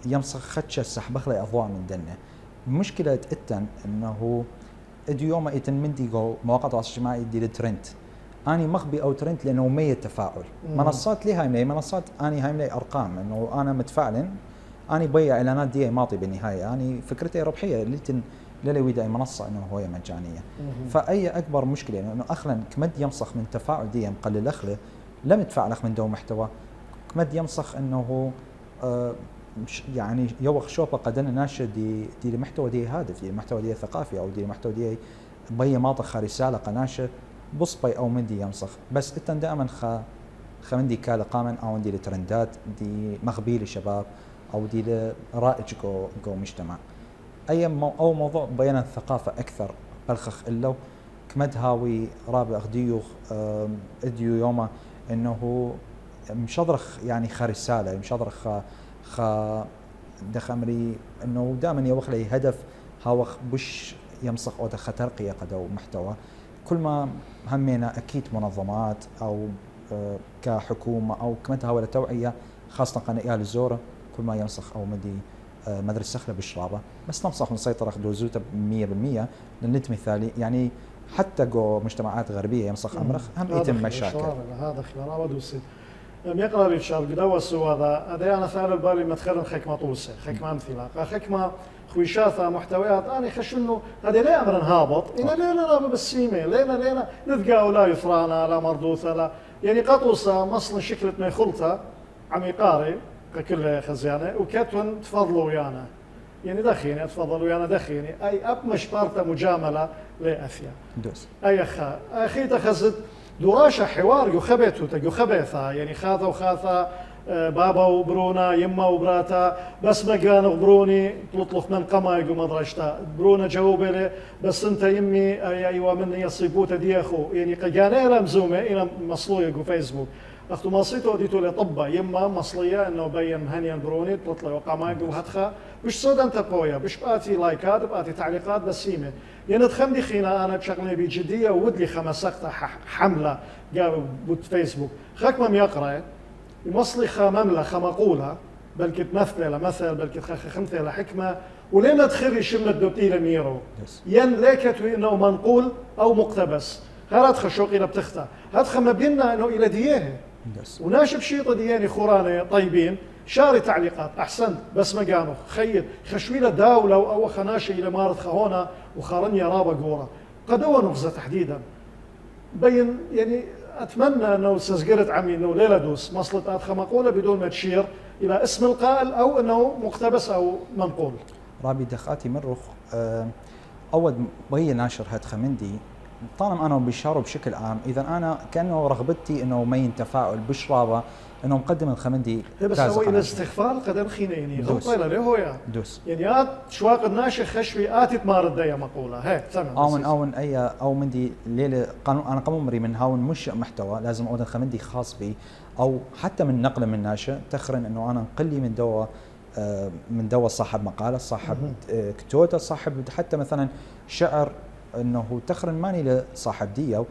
يمسخ خدشه سحبخ لي اضواء من دنه مشكله اتن انه ادي يوم ايتن مندي جو مواقع التواصل الاجتماعي دي الترند اني مخبي او ترند لانه مية تفاعل منصات لي هاي منصات اني هاي لي ارقام انه انا متفاعل أنا بيع إعلانات دي معطي بالنهاية أنا فكرتي ربحية للي ويدا منصة إنه هو مجانية فأي أكبر مشكلة إنه أخلاً كمد يمسخ من تفاعل دي مقلل أخله لم يتفاعل من دو محتوى كمد يمسخ إنه يعني يوخ شوبة قدنا ناشر دي المحتوى دي هادف دي المحتوى دي ثقافي أو دي المحتوى دي بي ماطخ رسالة قناشة بصبي أو مندي يمسخ بس إتن دائما خمندي كالقامن أو دي الترندات دي مخبي لشباب أو دي رائج جو مجتمع أي أو موضوع بيان الثقافة أكثر بالخخ إلو كمد هاوي رابع أخديو إديو يوما انه مشضرخ يعني رساله مشضرخ خ دخمري انه دائما يوخ لي هدف هاوخ بش يمسخ او دخ ترقيه قدو محتوى كل ما همينا اكيد منظمات او كحكومه او كمتها ولا توعيه خاصه قناه الزوره كل ما يمسخ او مدي مدرسه خله بالشرابه بس نمسخ نسيطر اخذ زوته 100% لنت مثالي يعني حتى جو مجتمعات غربيه يمسخ امرخ هم يتم مشاكل هذا خيار ودوسي يقرا ريتشارد قدوى هذا أنا ثار بالي مدخل خكمه طوسه خكمه امثله خكمه خويشاثه محتويات انا خش انه هذا لا امر هابط إن لينا بالسيمه لينا نذقى ولا يفرانا لا مردوثه لا يعني قطوسه مصل شكلة ما خلطه عميقاري ككل خزيانه وكتون تفضلوا ويانا يعني دخيني تفضلوا ويانا دخيني اي اب مشبرته مجامله لاثيا دوس اي اخي تخزت دراشة حوار يخبثها يعني خاثة وخاثة بابا وبرونا يما وبراتا بس مقانا وبروني تطلق من قما يقو مدرشتا برونا جاوبة لي بس انت يمي ايوه مني يصيبوتا دي اخو يعني قانا الى مزومة الى مصلوية يقو فيسبوك اختو مصيتو ديتو لي طبة يما مصلية انه بين مهنيا بروني تطلق وقما يقو هدخا بش صود انت بويا بش باتي لايكات باتي تعليقات بسيمة يعني تخمدي خينا انا بشغله بجديه ودلي خمسقت حمله قالوا فيسبوك خكمم يقرا يمصلي ممله مقوله بلكي تمثل مثل بلكي خمثله حكمه ولين تخري شمه دوتيل ميرو ين ليكت انه منقول او مقتبس هرات خشوق الى بتخته هاد خم بينا انه الى ديانه وناشب شيطه دياني خورانه طيبين شاري تعليقات احسنت بس ما قانو خير خشويله داوله او خناشه الى مارت خهونه وخارنيا رابا قوره قدوه نغزه تحديدا بين يعني اتمنى انه سزقرت عمي انه ليله دوس مصلت ادخل مقوله بدون ما تشير الى اسم القائل او انه مقتبس او منقول رابي دخاتي مرخ اول بغي ناشر هاد خمندي طالما انا بشاره بشكل عام اذا انا كانه رغبتي انه مين تفاعل بشرابه انه مقدم الخمندي بس هو الى استغفال قدر خينيني غطينا له هو دوس يعني ات شواق الناشر خشبي اتت مارد ديا مقوله هيك تمام او اي او مندي ليله قانون انا قمري من هاون مش محتوى لازم اود خمندي خاص بي او حتى من نقل من ناشر تخرن انه انا نقلي من دوا صاحب مقاله صاحب كتوته صاحب حتى مثلا شعر انه تخرن ماني لصاحب ديو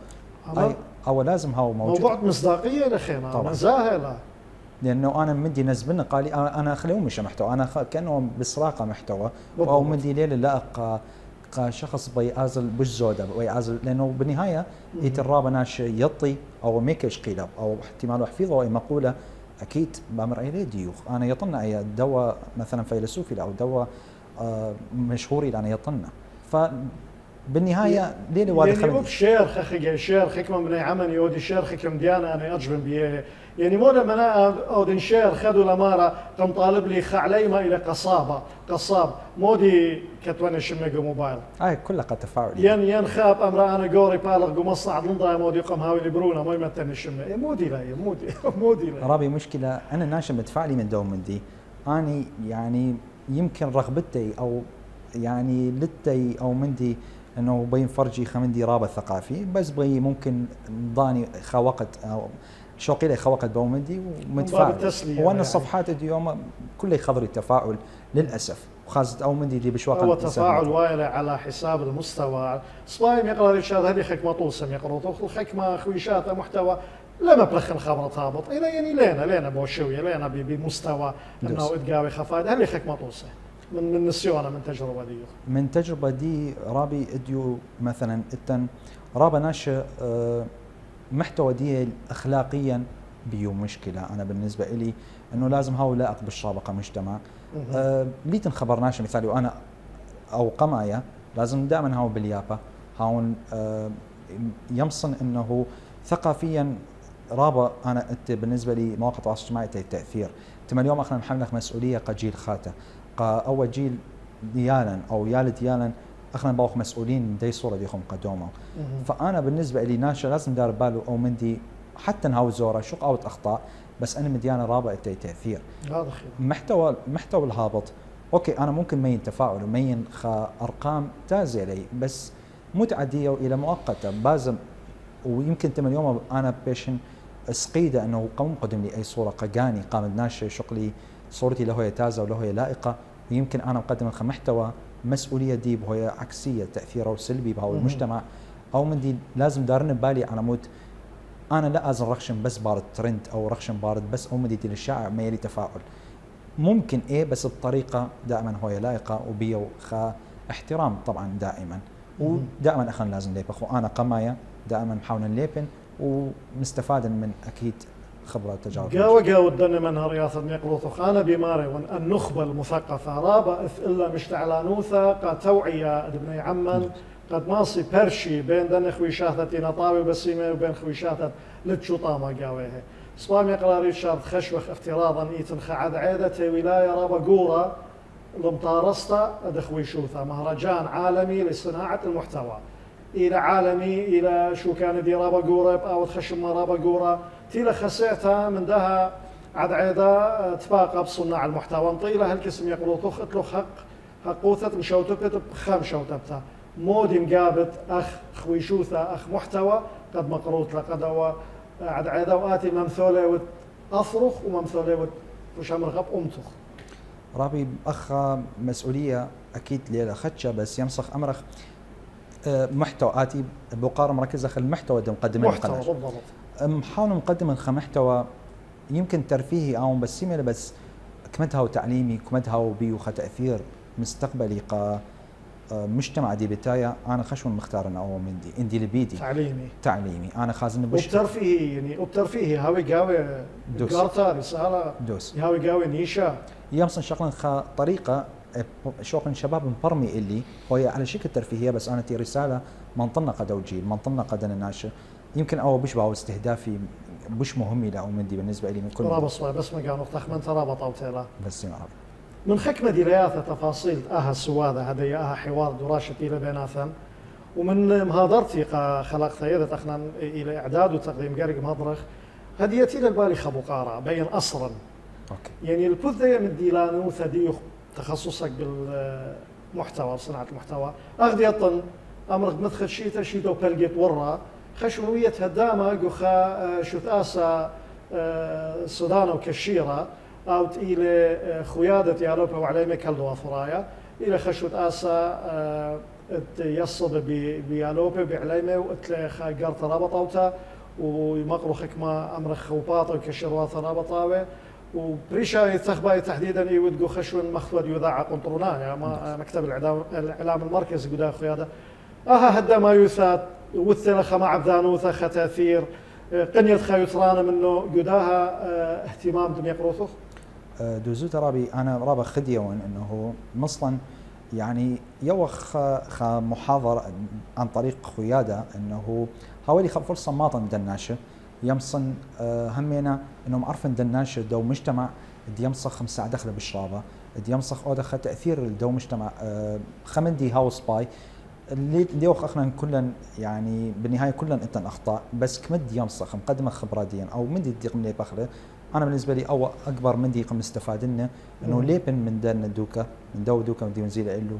او لازم هاو موجود موضوع مصداقيه لخينا مزاهله لانه انا مدي نزبنا قالي انا اخليهم مش محتوى انا كانه بسراقه محتوى او مدي ليله لا شخص بيازل بش زوده بيازل لانه بالنهايه يتراب ناش يطي او ميكش قيلب او احتمال حفيظه او مقوله اكيد بامر اي ديوخ انا يطلنا اي دواء مثلا فيلسوفي او دواء مشهوري لأنا يطلنا بالنهايه ليلي واضح يعني مو بشير خخي شير خكمه من عمل يودي شير خكم ديانا انا اجبن بيه يعني مو لما انا اودن شير خذوا لمارا قام طالب لي خعلي ما الى قصاب مودي كتوانا شمق موبايل كلها قد تفاعل ين خاب امر انا قوري بالغ قمص عضلنضا مودي قام هاوي لبرونا ما يمتن شمق مودي لا مودي لا رابي مشكله انا ناشم متفاعلي من دوم من دي اني يعني يمكن رغبتي او يعني لتي او مندي انه بين فرجي خمندي رابط ثقافي بس بغي ممكن ضاني وقت او شوقي لي وقت بومندي ومتفاعل وانا يعني. الصفحات اليوم كله يخضري التفاعل للاسف وخاصه او مندي اللي بشوق هو تفاعل وايله على حساب المستوى صايم يقرا رشاد هذه حكمه طوسم يقرا حكمه خويشات محتوى لما بلخن خبرة هابط الى يعني لينا بوشويه لينا بمستوى انه اتقاوي خفايد هل حكمه طوسه من نسيونا من تجربة دي رابي اديو مثلا التن رابا ناشئ محتوى دي اخلاقيا بيو مشكلة انا بالنسبة لي انه لازم هاو لائق بالشابقة مجتمع ليتن خبرناش مثالي وانا او قمايا لازم دائما هاو باليابا هاون يمصن انه ثقافيا رابا انا بالنسبة لي مواقع التواصل الاجتماعي تأثير تم اليوم اخنا محملك مسؤولية قجيل خاته أول جيل ديالا أو يال ديالا أخنا باوخ مسؤولين دي صورة ديهم قدومه فأنا بالنسبة لي ناشا لازم دار باله أو مندي حتى نهاو زورة شق أو أخطاء بس أنا مديانا رابع تأثير محتوى الهابط أوكي أنا ممكن مين تفاعل ومين أرقام تازي لي بس متعدية إلى مؤقتة بازم ويمكن تم اليوم أنا بيشن سقيدة أنه قوم قدم لي أي صورة قجاني قام ناشر شغلي صورتي له هي تازة وله هي لائقة، ويمكن أنا مقدم محتوى مسؤولية دي وهي عكسية تأثيره سلبي بهو المجتمع، أو من دي لازم دارن ببالي على مود أنا لا أزن رخشن بس بارد ترند أو رخشن بارد بس أو مدي للشائع ما يلي تفاعل ممكن بس بطريقة دائما هو لائقة وبيو احترام طبعا دائما، ودائما أخن لازم ليبخ وأنا قمايا دائما محاولا ليبن ومستفادا من أكيد خبرة تجارب. قاوة الدنيا منها رياضة ميقروث خانة بماري وان النخبة المثقفة رابا إث إلا مشتعلانوثا قد توعية ابن عمان قد ماصي برشي بين دن خويشاتة نطاوي بسيمة وبين خويشاتة لتشوطامة قاويها صوام يقرأ ريتشارد خشوخ افتراضا إيتن خعد عيدة ولاية رابا قورة لمطارستا دخويشوثا مهرجان عالمي لصناعة المحتوى إلى عالمي إلى شو كان دي رابا قورة أو تخشم رابا قورة تيلا خسيتها من دها عد عيدا تفاقى بصناع المحتوى انطيلة هالكسم يقولوا تخت له حقوثة مشوتبت بخام شوتبتها مودي مقابت أخ خويشوثة أخ محتوى قد مقروط لقد هو عد عيدا وآتي ممثولة وأصرخ وممثولة وش أمرغب أمتخ رابي أخ مسؤولية أكيد ليلة خدشة بس يمسخ أمرخ محتوى آتي بقارة مركزة خل المحتوى دي مقدم محتوى بالضبط محاول نقدم محتوى يمكن ترفيهي أو بسيمة بس كمتها وتعليمي كمتها وبيو تأثير مستقبلي مجتمع دي بتايا أنا خشون مختار أنا أو من دي إندي لبيدي تعليمي أنا خازن بش وبترفيهي يعني وبترفيهي هاوي قاوي قارتا رسالة دوس هاوي قاوي نيشا يمصن شغلن طريقة شغل شباب مبرمي اللي هو على شكل ترفيهية بس أنا تي رسالة منطنة قد وجيل منطنة قد الناشر يمكن أو بشبه استهدافي بش مهمي لا أمدي بالنسبة لي من كل رابط بس ما قالوا من ترابط أو تلا بس يعرف من حكمة دلياثة تفاصيل السوادة هذه حوار دراشة إلى بيناثا ومن مهادرتي خلقت يدة أخنا إلى إعداد وتقديم قارق مهضرخ هديتي للبالي خبقارة بين أصرا أوكي. يعني البذية من ديلانو ثديو تخصصك بالمحتوى صناعة المحتوى أغدي أطن أمرك مدخل شيتا شيتو بلقيت ورا خشوية هدامة قخا شثاسة سودان وكشيرة أو إلى خيادة يالوبا وعلي مكالدوا ثرايا إلى خشوت آسا يصب بيالوبا بعليمة وإتلى خاقرت رابطوتا ويمقرو حكمة أمر خوباط وكشيروا ثرابطاوي وبريشا يتخبى تحديدا يودقو خشون مخفض يذاع قنطرونايا مكتب الإعلام المركزي قدا خيادة هدا ما يثات وثلخ مع عبدانوثة ختاثير قنية خيوترانا منه قداها اهتمام دم يقروثه دوزو ترابي أنا رابا خديون أنه مصلا يعني يوخ محاضرة عن طريق خيادة أنه حوالي فرصة ماطن دناشة يمصن همينا أنهم عرفن دناشة دو مجتمع دي يمصخ مساعد دخل بالشرابة دي يمصخ أودخ تأثير دو مجتمع خمندي هاوس باي اللي أخنا كلن يعني بالنهاية كلن أنت أخطاء بس كمد يمصخ مقدمة خبراتيا أو من دي من بخله أنا بالنسبة لي أو أكبر من دي قم استفادنا إنه ليبن من دان دوكا من دو دوكا من دي منزيل إلو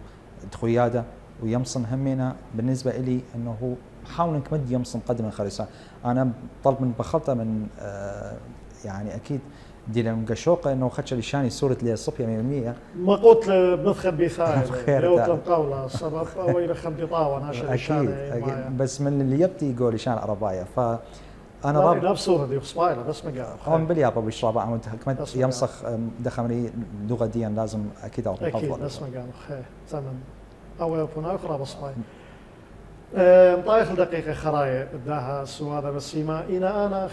خيادة ويمصن همينا بالنسبة لي إنه حاول كمد يمصن قدم الخريصة أنا طلب من بخلطة من يعني أكيد دي لهم قشوقة إنه خدش لشاني صورة لي الصبية 100% ما قلت مدخل بثايل لو تنقوله السبب أو إلى خمدي طاوان هاشا أكيد بس من اللي يبتي يقول لشان عرباية فأنا راب لا بصورة دي بصبايلة بس ما قال هم باليابا بالشرابة عمود كمت يمسخ دخمري لغة ديا لازم أكيد أو أكيد بس ما قال خير تمام أو يبون أخرى بصبايل طايخ دقيقة خراية بداها سوادة بسيمة أنا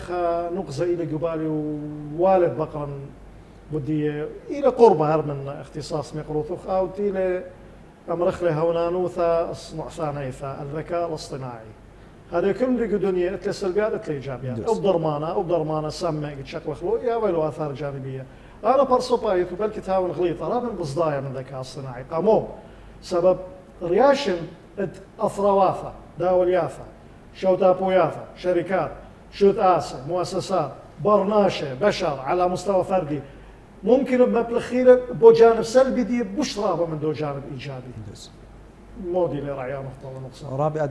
نقزة إلى قبالي ووالد بقرا بدي إلى قربة هر من اختصاص مقروث أو إلى أمرخ له هونانوثا اصنع ثانيثا الذكاء الاصطناعي هذا كل اللي دنيا اتلي سلبيات اتلي إيجابيات أو بدرمانة سمع قد شكل خلوق يا ويلو آثار جانبية أنا برصوبايت وبالكتاب غليطة رابن بصدايا من الذكاء الاصطناعي قاموا سبب رياشن أثرواثا داولياثا شوتابوياثا شركات شوت آسا مؤسسات برناشة بشر على مستوى فردي ممكن بمبلغ خير بو جانب سلبي دي بوش رابا من دو جانب إيجابي مودي اللي رعيان أفضل نقصان رابع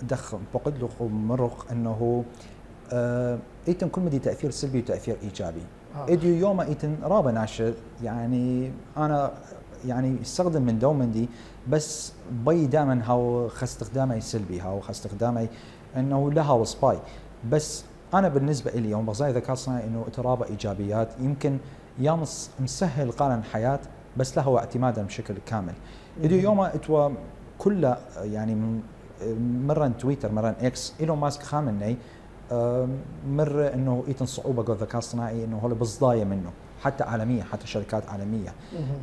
دخ فقد له مرق أنه ايتن كل مدي تاثير سلبي وتاثير ايجابي. اديو يوم ايتن رابا ناشر يعني انا يعني استخدم من دومندي بس بي دائما هاو استخدامي سلبي هاو استخدامي انه لها سباي. بس انا بالنسبه لي يوم بزاي ذكاء صناعي انه ترابى ايجابيات يمكن يامس مسهل قارن الحياه بس له اعتمادا بشكل كامل. اديو يوم اتوا كل يعني مرن تويتر مرن اكس ايلون ماسك خامني مر انه ايتن صعوبه جو الذكاء الصناعي انه هو بصدايه منه حتى عالميه حتى شركات عالميه.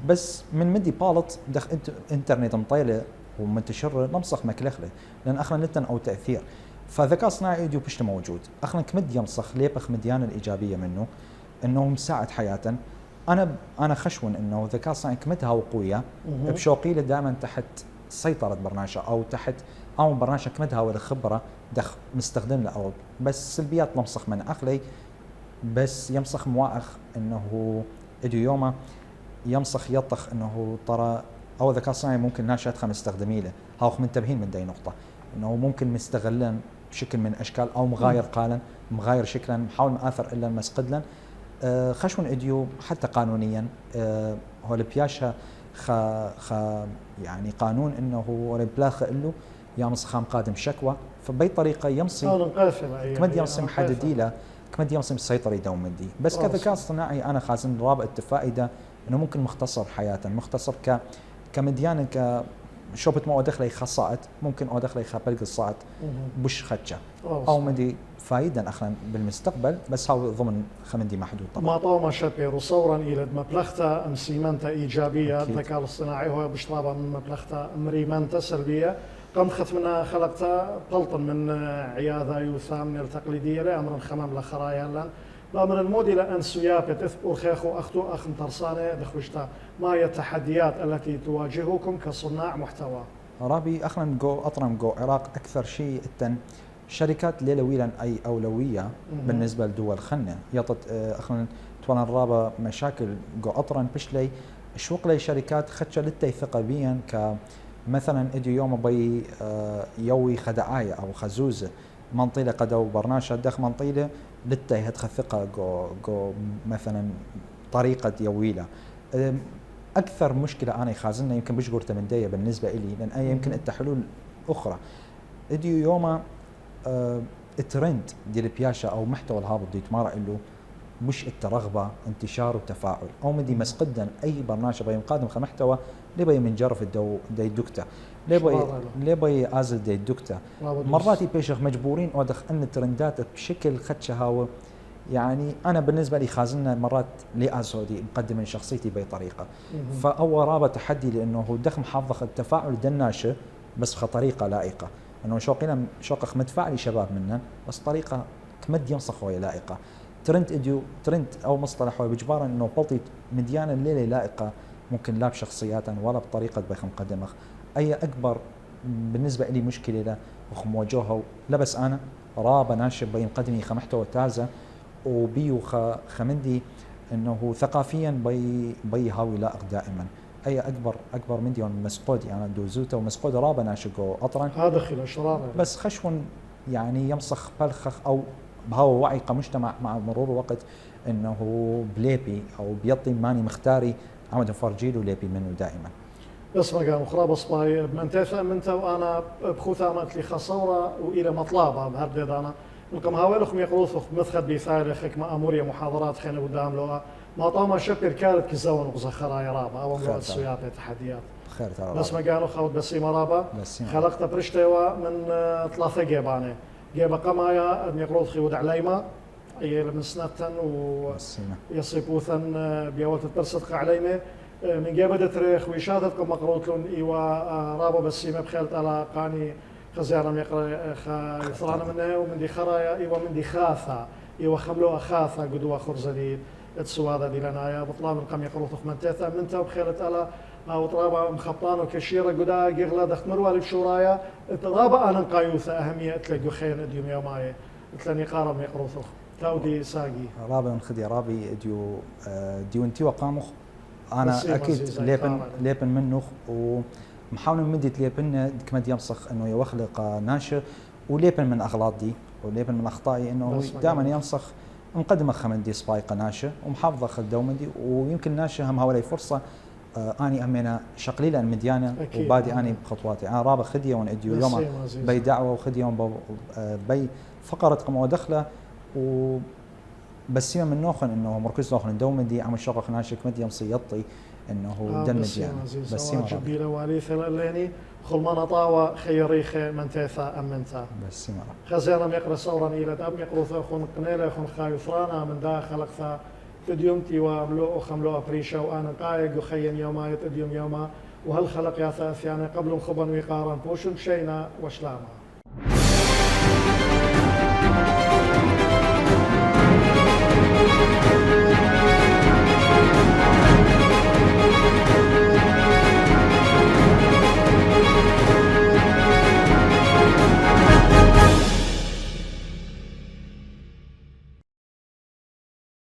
بس من مدي بالط دخ انترنت مطيله ومنتشر نمسخ مكلخله لان اخنا نتن او تاثير. فالذكاء الصناعي يديو بشت موجود اخنا كمد يمسخ ليبخ مديان الايجابيه منه انه مساعد حياة. انا خشون انه الذكاء الصناعي كمدها وقويه بشوقي دائما تحت سيطره برنامج او تحت او برنامج كمدها ولا خبره دخ مستخدم له او بس سلبيات لمسخ من عقلي بس يمسخ مواخ انه اديو يوما يمسخ يطخ انه ترى او الذكاء الصناعي ممكن ناشات خم مستخدمين له هاو منتبهين من دي نقطه انه ممكن مستغلن بشكل من اشكال او مغاير قالا مغاير شكلا محاول مآثر الا مسقدلا خشون اديو حتى قانونيا هو البياشا خ يعني قانون انه هو بلاخ له يامس خام قادم شكوى فبأي طريقه يمصي كمد يمصي محددي له كمد يمصي السيطره يدوم مدي بس كذكاء اصطناعي انا خازن رابط الفائده انه ممكن مختصر حياه مختصر كمديان شوبة ما دخله خصائت ممكن او دخله خبل قصات بش خدشه او مدي فايدا اخرا بالمستقبل بس هو ضمن خمندي محدود طبعا. ما طوما شبير وصورا الى مبلغته امسيمنته ايجابيه الذكاء الاصطناعي هو بشطابه من مبلغته مريمنته سلبيه قمت ختمنا خلقته بلطن من عياذه يوثام التقليديه لامر خمام لخرايا لان الامر المودي لان سيابت اثبور خيخو اختو اخ ترسانه دخوشتا ما هي التحديات التي تواجهكم كصناع محتوى؟ رابي اخنا نقو اطرم جو عراق اكثر شيء التن شركات ليلويلا اي اولويه بالنسبه لدول خلنا يطت اخنا تونا رابا مشاكل جو اطرن بشلي شوق لي شركات خدشه لتي ثقبيا كمثلا اديو يوم بي يوي خدعايه او خزوزه منطيله قدو برنامج دخ منطيله لتي هتخ ثقه جو مثلا طريقه يويله اكثر مشكله انا خازنها يمكن بشقر تمنديه بالنسبه لي لان اي يمكن التحلول اخرى اديو يوما الترند ديال بياشا او محتوى الهابط دي تمارع له مش الترغبه انتشار وتفاعل او مدي مسقدا اي برنامج بي مقادم كمحتوى لبي من جرف دي دكتا لبي ازل دي دكتا مرات بيشخ مجبورين ودخ ان الترندات بشكل خدشه هاو يعني انا بالنسبه لي خازننا مرات لي ازودي مقدم من شخصيتي باي طريقه فاول رابط تحدي لانه دخ محافظه التفاعل دناشه بس بطريقه لائقه انه شوقنا شوق متفاعلي شباب منا بس طريقه كمد ينصخ وهي لائقه ترند اديو ترند او مصطلح هو بجبارا انه بلطي مديانا الليله لائقه ممكن لا بشخصيات ولا بطريقه بيخ مقدمه اي اكبر بالنسبه لي مشكله له وخموجوها لا بس انا رابا ناشب بين قدمي خمحتوى تازه وبيو خمندي انه ثقافيا بي هاوي لائق دائما اي اكبر من ديون مسقود يعني دوزوته ومسقود رابا ناشقو اطرا هذا خلال شراره بس خشون يعني يمسخ بلخخ او بهو وعي كمجتمع مع مرور الوقت انه بليبي او بيطي ماني مختاري عمد فرجيلو ليبي منه دائما بس ما قام خراب صباي منت وانا بخوثا مات لي خصوره والى مطلبه بهرديد انا لكم هاولكم يقروث مثخد بيثارخك ما اموريا محاضرات خينا قدام لو ما طاما شبر كانت كزون وزخرا يا رابا او مرات السياط تحديات خير ترى بس ما قالوا خاوت بسيمه رابا خلقت برشتوا من ثلاثه جيبانه جيبه قمايا يقروث خيود عليما اي من سنتن ويصيبوثن بيوت الترصدق عليمه من جيبه تريخ ويشادتكم مقروتلون ايوا رابا بسيمه بخيلت على قاني خزيارة يقرأ يصرانا منه ومن دي خرايا ايوا من دي خاثة ايوا خملوها خاثة قدوا خرزدي تسوادا دي لنايا بطلاب القم يقرأ ثخمن تيثا منتا وبخيرت على او طرابا مخبطان وكشيرة قدا قيغلا دخت مروالي بشورايا طرابا انا قايوثة اهمية تلقوا خين اديوم يوماي تلاني قارب يقرأ ثخ تاودي ساقي رابا من خدي رابي ديو انتي وقامخ انا اكيد ليبن منه محاولة مدي تليبن كمد يمسخ انه يوخلق ناشر وليبن من اغلاط دي وليبن من اخطائي انه دائما ينسخ مقدمه خمندي سبايقه ناشا ومحافظه خدومندي ويمكن ناشا هم هؤلاء فرصه اني امينا شقليلا مديانه وبادي اني بخطواتي انا رابع خديه وان اديو يوم بي دعوه وخديه بي فقره قمو دخله و بس من نوخن انه مركز نوخن دومندي عم شغل خناشك مديم صيطي انه دن مديانه بس ما جبيله والي ثلاليني خل ما نطاوى خيريخ من تيثا امنتا بس ما خزينا ميقرا صورا الى دم يقرو ثاخون قنيله خون خايفرانا من داخل اقثا تديومتي وملؤ خملؤ بريشا وانا قايق وخين يوما يتديوم يوما وهل خلق يا ثاث يعني قبل خبا وقارا بوشن شينا وشلاما